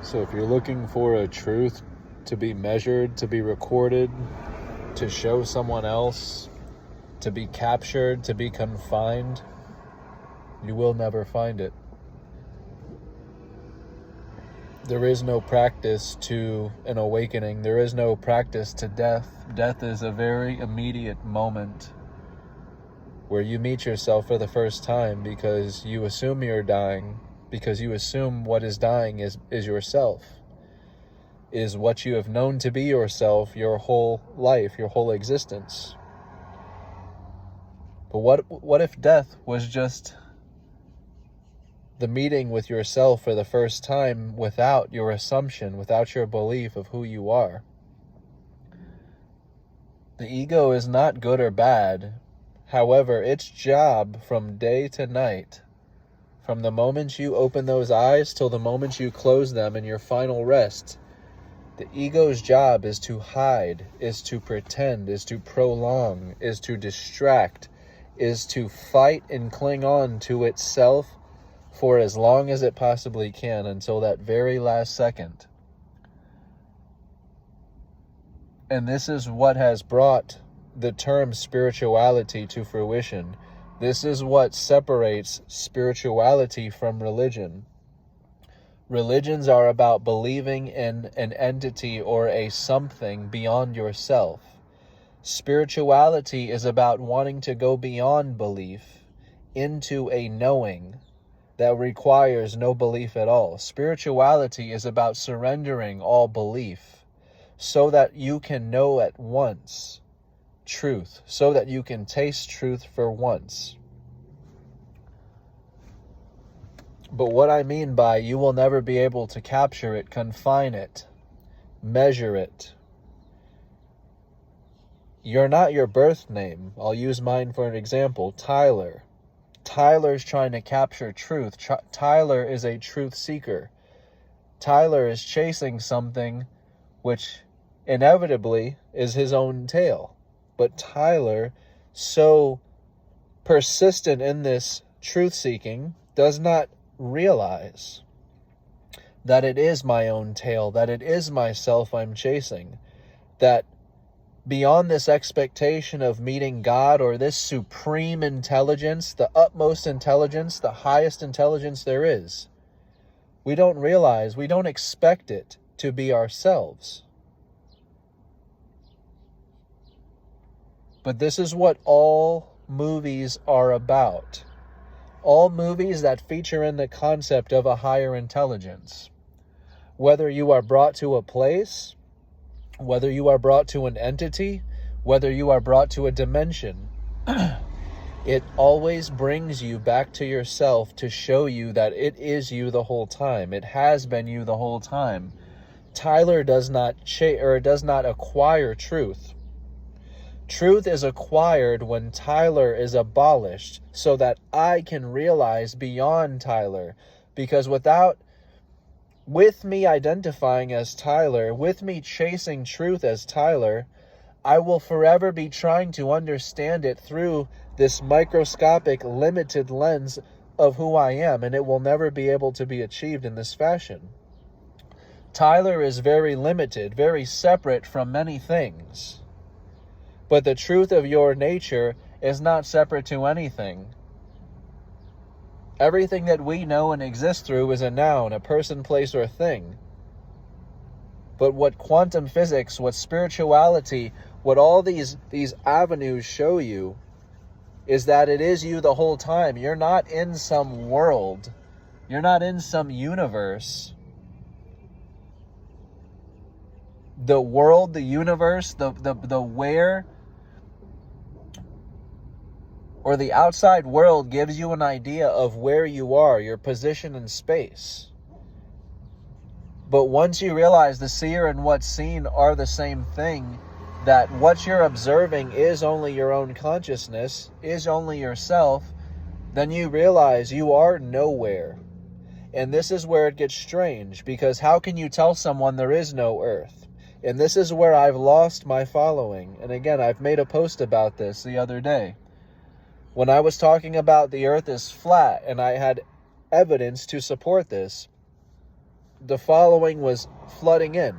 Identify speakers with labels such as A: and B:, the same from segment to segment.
A: So if you're looking for a truth to be measured, to be recorded, to show someone else, to be captured, to be confined, you will never find it. There is no practice to an awakening. There is no practice to death. Death is a very immediate moment where you meet yourself for the first time because you assume you're dying, because you assume what is dying is yourself, is what you have known to be yourself your whole life, your whole existence. But what if death was just the meeting with yourself for the first time without your assumption, without your belief of who you are? The ego is not good or bad. However, its job from day to night, from the moment you open those eyes till the moment you close them in your final rest, the ego's job is to hide, is to pretend, is to prolong, is to distract, is to fight and cling on to itself for as long as it possibly can until that very last second. And this is what has brought the term spirituality to fruition. This is what separates spirituality from religion. Religions are about believing in an entity or a something beyond yourself. Spirituality is about wanting to go beyond belief into a knowing that requires no belief at all. Spirituality is about surrendering all belief so that you can know at once truth, so that you can taste truth for once. But what I mean by you will never be able to capture it, confine it, measure it. You're not your birth name. I'll use mine for an example. Tyler. Tyler's trying to capture truth. Tyler is a truth seeker. Tyler is chasing something which inevitably is his own tail. But Tyler, so persistent in this truth seeking, does not realize that it is my own tail, that it is myself I'm chasing, that beyond this expectation of meeting God or this supreme intelligence, the utmost intelligence, the highest intelligence there is, we don't realize, we don't expect it to be ourselves. But this is what all movies are about. All movies that feature in the concept of a higher intelligence. Whether you are brought to a place, whether you are brought to an entity, whether you are brought to a dimension, it always brings you back to yourself to show you that it is you the whole time. It has been you the whole time. Tyler does not acquire truth. Truth is acquired when Tyler is abolished so that I can realize beyond Tyler. Because with me identifying as Tyler, with me chasing truth as Tyler, I will forever be trying to understand it through this microscopic, limited lens of who I am, and it will never be able to be achieved in this fashion. Tyler is very limited, very separate from many things. But the truth of your nature is not separate to anything. Everything that we know and exist through is a noun, a person, place, or thing. But what quantum physics, what spirituality, what all these avenues show you is that it is you the whole time. You're not in some world. You're not in some universe. The world, the universe, the where, or the outside world gives you an idea of where you are, your position in space. But once you realize the seer and what's seen are the same thing, that what you're observing is only your own consciousness, is only yourself, then you realize you are nowhere. And this is where it gets strange, because how can you tell someone there is no earth? And this is where I've lost my following. And again, I've made a post about this the other day. When I was talking about the earth is flat, and I had evidence to support this, the following was flooding in.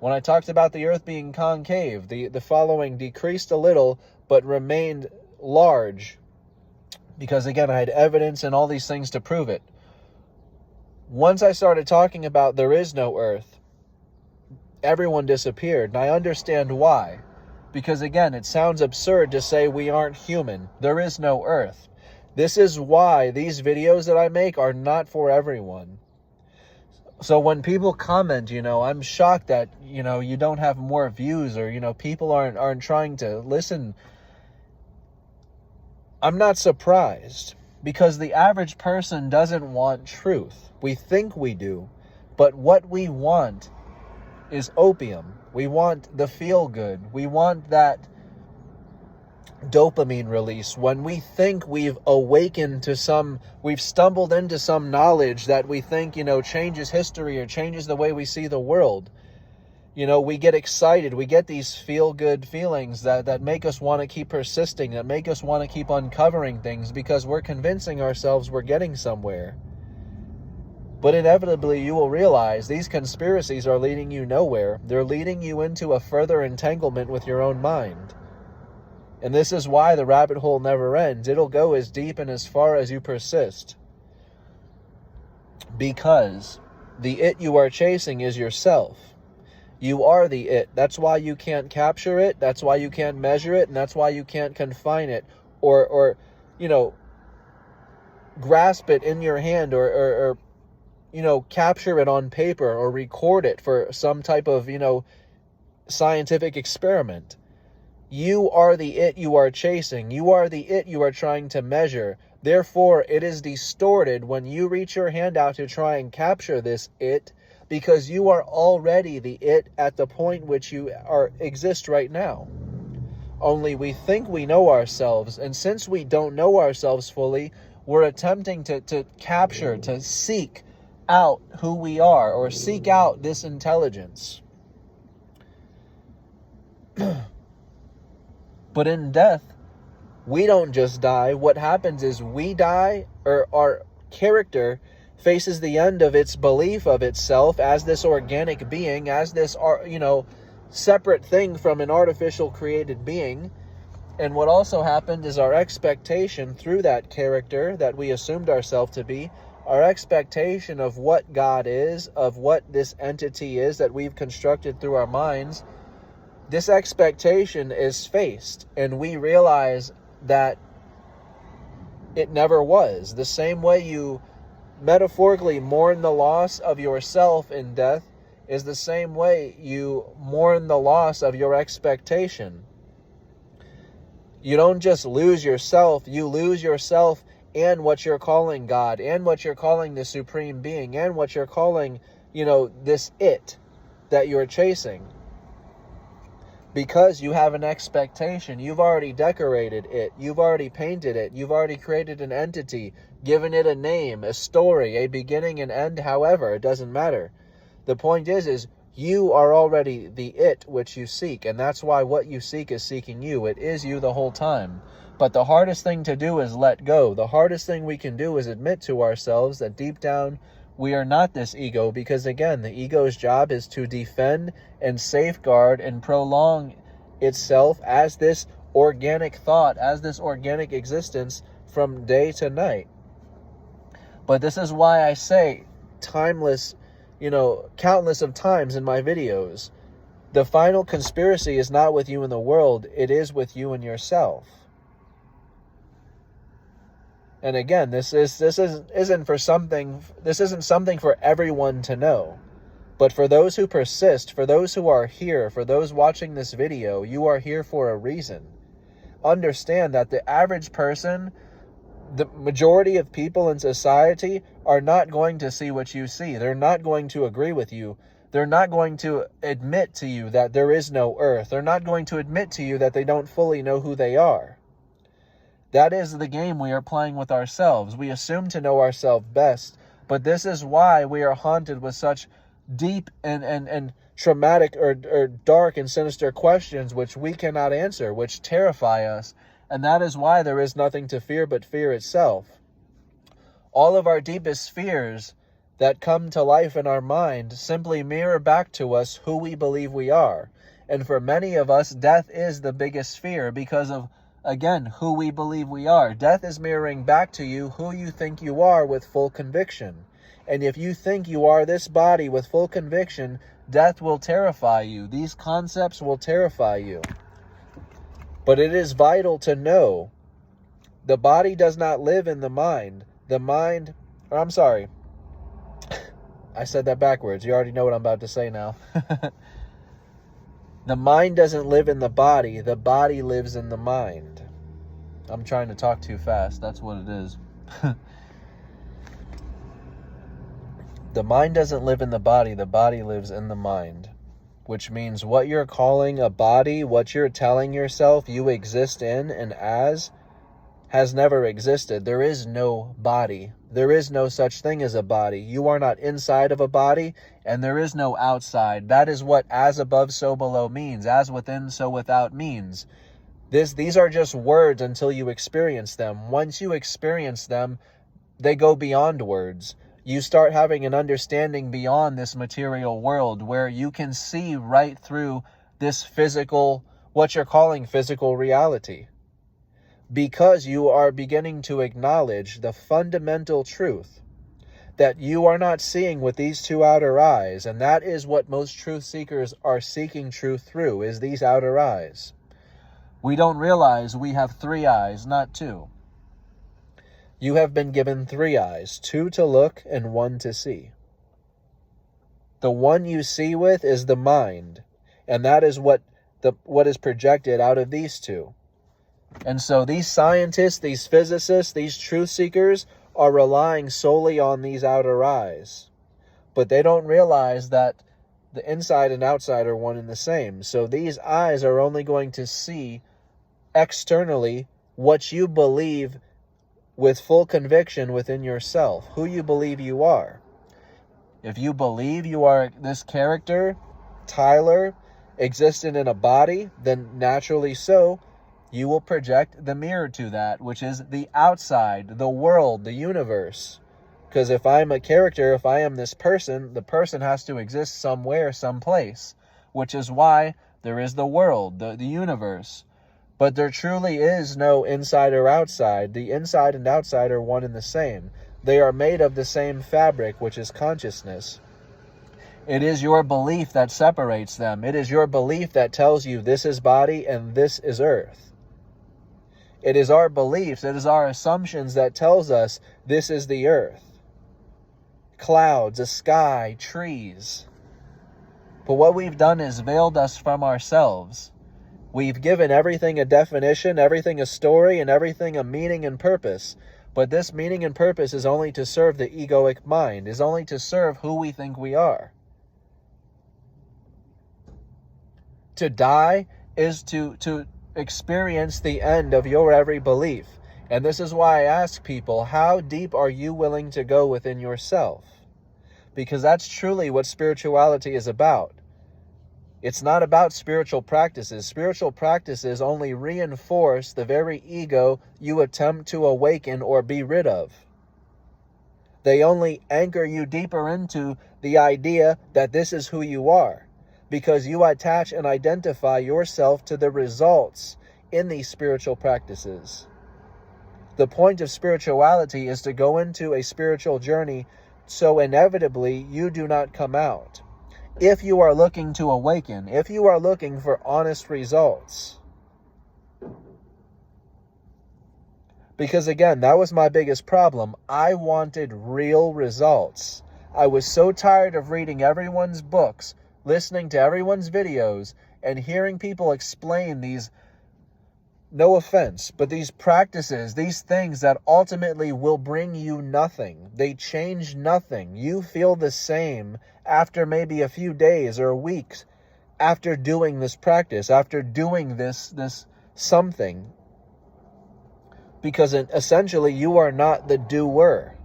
A: When I talked about the earth being concave, the following decreased a little, but remained large. Because again, I had evidence and all these things to prove it. Once I started talking about there is no earth, everyone disappeared. And I understand why. Because again, it sounds absurd to say we aren't human. There is no earth. This is why these videos that I make are not for everyone. So when people comment, I'm shocked that, you don't have more views, or, people aren't trying to listen. I'm not surprised, because the average person doesn't want truth. We think we do, but what we want is opium. We want the feel good. We want that dopamine release when we think we've awakened to we've stumbled into some knowledge that we think, changes history or changes the way we see the world. We get excited. We get these feel-good feelings that make us want to keep persisting, that make us want to keep uncovering things because we're convincing ourselves we're getting somewhere. But inevitably, you will realize these conspiracies are leading you nowhere. They're leading you into a further entanglement with your own mind. And this is why the rabbit hole never ends. It'll go as deep and as far as you persist. Because the it you are chasing is yourself. You are the it. That's why you can't capture it. That's why you can't measure it. And that's why you can't confine it or grasp it in your hand or capture it on paper or record it for some type of, scientific experiment. You are the it you are chasing. You are the it you are trying to measure. Therefore, it is distorted when you reach your hand out to try and capture this it, because you are already the it at the point which you exist right now. Only we think we know ourselves, and since we don't know ourselves fully, we're attempting to capture, to seek out who we are, or seek out this intelligence. But in death, we don't just die. What happens is we die, or our character faces the end of its belief of itself as this organic being, as this, separate thing from an artificial created being. And what also happened is our expectation through that character that we assumed ourselves to be, our expectation of what God is, of what this entity is that we've constructed through our minds, this expectation is faced, and we realize that it never was. The same way you metaphorically mourn the loss of yourself in death is the same way you mourn the loss of your expectation. You don't just lose yourself, you lose yourself and what you're calling God, and what you're calling the Supreme Being, and what you're calling, this it that you're chasing. Because you have an expectation. You've already decorated it. You've already painted it. You've already created an entity, given it a name, a story, a beginning and end, however, it doesn't matter. The point is you are already the it which you seek, and that's why what you seek is seeking you. It is you the whole time. But the hardest thing to do is let go. The hardest thing we can do is admit to ourselves that deep down we are not this ego, because again, the ego's job is to defend and safeguard and prolong itself as this organic thought, as this organic existence from day to night. But this is why I say countless of times in my videos, the final conspiracy is not with you in the world, it is with you and yourself. And again, this isn't something for everyone to know. But for those who persist, for those who are here, for those watching this video, you are here for a reason. Understand that the average person, the majority of people in society, are not going to see what you see. They're not going to agree with you. They're not going to admit to you that there is no earth. They're not going to admit to you that they don't fully know who they are. That is the game we are playing with ourselves. We assume to know ourselves best, but this is why we are haunted with such deep and traumatic or dark and sinister questions which we cannot answer, which terrify us. And that is why there is nothing to fear but fear itself. All of our deepest fears that come to life in our mind simply mirror back to us who we believe we are. And for many of us, death is the biggest fear because of, again, who we believe we are. Death is mirroring back to you who you think you are with full conviction. And if you think you are this body with full conviction, death will terrify you. These concepts will terrify you. But it is vital to know the body does not live in the mind. I said that backwards. You already know what I'm about to say now. The mind doesn't live in the body lives in the mind. I'm trying to talk too fast. That's what it is. The mind doesn't live in the body lives in the mind. Which means what you're calling a body, what you're telling yourself you exist in and as, has never existed. There is no body. There is no such thing as a body. You are not inside of a body, and there is no outside. That is what as above, so below means. As within, so without means. These are just words until you experience them. Once you experience them, they go beyond words. You start having an understanding beyond this material world where you can see right through this physical, what you're calling physical reality. Because you are beginning to acknowledge the fundamental truth that you are not seeing with these two outer eyes, and that is what most truth seekers are seeking truth through, is these outer eyes. We don't realize we have three eyes, not two. You have been given three eyes, two to look and one to see. The one you see with is the mind, and that is what is projected out of these two. And so these scientists, these physicists, these truth seekers are relying solely on these outer eyes. But they don't realize that the inside and outside are one and the same. So these eyes are only going to see externally what you believe with full conviction within yourself, who you believe you are. If you believe you are this character, Tyler, existent in a body, then naturally so, you will project the mirror to that, which is the outside, the world, the universe. Because if I'm a character, if I am this person, the person has to exist somewhere, someplace, which is why there is the world, the universe. But there truly is no inside or outside. The inside and outside are one and the same. They are made of the same fabric, which is consciousness. It is your belief that separates them. It is your belief that tells you this is body and this is earth. It is our beliefs, it is our assumptions that tells us this is the earth. Clouds, a sky, trees. But what we've done is veiled us from ourselves. We've given everything a definition, everything a story, and everything a meaning and purpose. But this meaning and purpose is only to serve the egoic mind, is only to serve who we think we are. To die is to experience the end of your every belief. And this is why I ask people, how deep are you willing to go within yourself? Because that's truly what spirituality is about. It's not about spiritual practices. Spiritual practices only reinforce the very ego you attempt to awaken or be rid of. They only anchor you deeper into the idea that this is who you are, because you attach and identify yourself to the results in these spiritual practices. The point of spirituality is to go into a spiritual journey so inevitably you do not come out. If you are looking to awaken, if you are looking for honest results. Because again, that was my biggest problem. I wanted real results. I was so tired of reading everyone's books, listening to everyone's videos, and hearing people explain these, no offense, but these practices, these things that ultimately will bring you nothing. They change nothing. You feel the same after maybe a few days or weeks after doing this practice, after doing this something. Because essentially you are not the doer.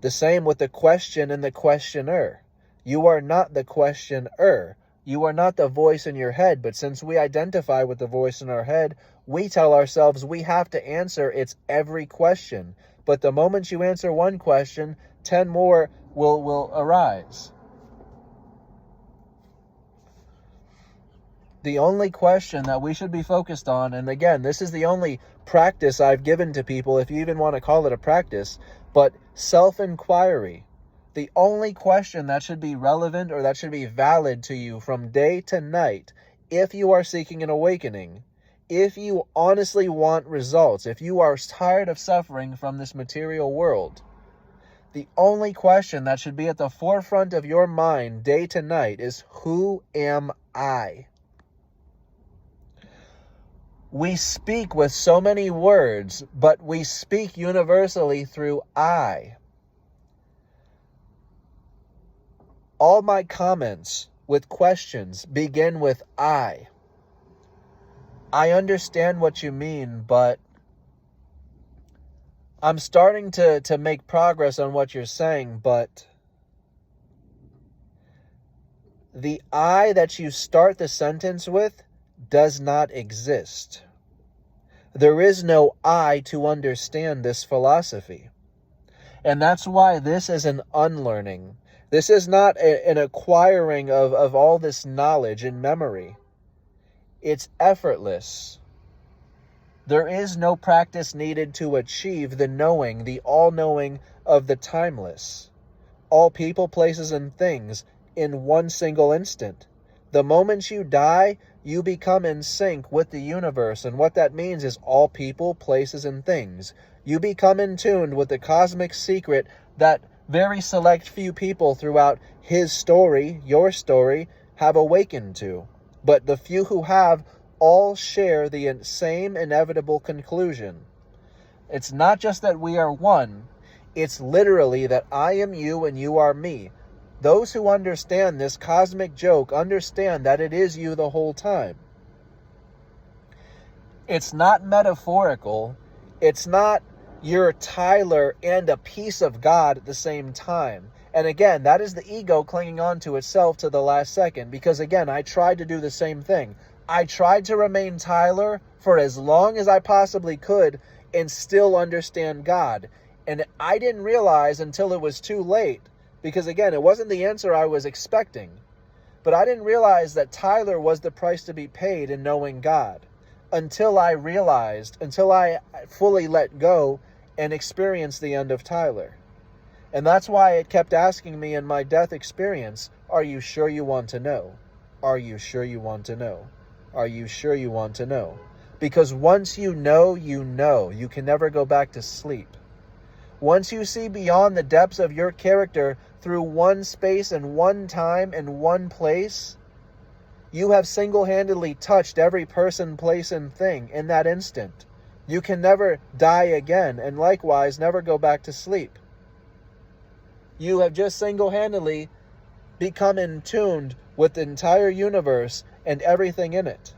A: The same with the question and the questioner. You are not the questioner. You are not the voice in your head. But since we identify with the voice in our head, we tell ourselves we have to answer its every question. But the moment you answer one question, 10 more will arise. The only question that we should be focused on, and again, this is the only practice I've given to people, if you even want to call it a practice, but self-inquiry. The only question that should be relevant or that should be valid to you from day to night, if you are seeking an awakening, if you honestly want results, if you are tired of suffering from this material world, the only question that should be at the forefront of your mind day to night is, who am I? We speak with so many words, but we speak universally through I. All my comments with questions begin with I. I understand what you mean, but I'm starting to make progress on what you're saying, but the I that you start the sentence with does not exist. There is no I to understand this philosophy. And that's why this is an unlearning. This is not an acquiring of all this knowledge and memory. It's effortless. There is no practice needed to achieve the knowing, the all-knowing of the timeless. All people, places, and things in one single instant. The moment you die, you become in sync with the universe, and what that means is all people, places, and things. You become in tune with the cosmic secret that very select few people throughout his story, your story, have awakened to. But the few who have all share the same inevitable conclusion. It's not just that we are one, it's literally that I am you and you are me. Those who understand this cosmic joke understand that it is you the whole time. It's not metaphorical. It's not you're Tyler and a piece of God at the same time. And again, that is the ego clinging on to itself to the last second. Because again, I tried to do the same thing. I tried to remain Tyler for as long as I possibly could and still understand God. And I didn't realize until it was too late. Because again, it wasn't the answer I was expecting. But I didn't realize that Tyler was the price to be paid in knowing God. Until I realized, until I fully let go and experienced the end of Tyler. And that's why it kept asking me in my death experience, are you sure you want to know? Are you sure you want to know? Are you sure you want to know? Because once you know, you know. You can never go back to sleep. Once you see beyond the depths of your character through one space and one time and one place, you have single-handedly touched every person, place, and thing in that instant. You can never die again, and likewise never go back to sleep. You have just single-handedly become in tune with the entire universe and everything in it.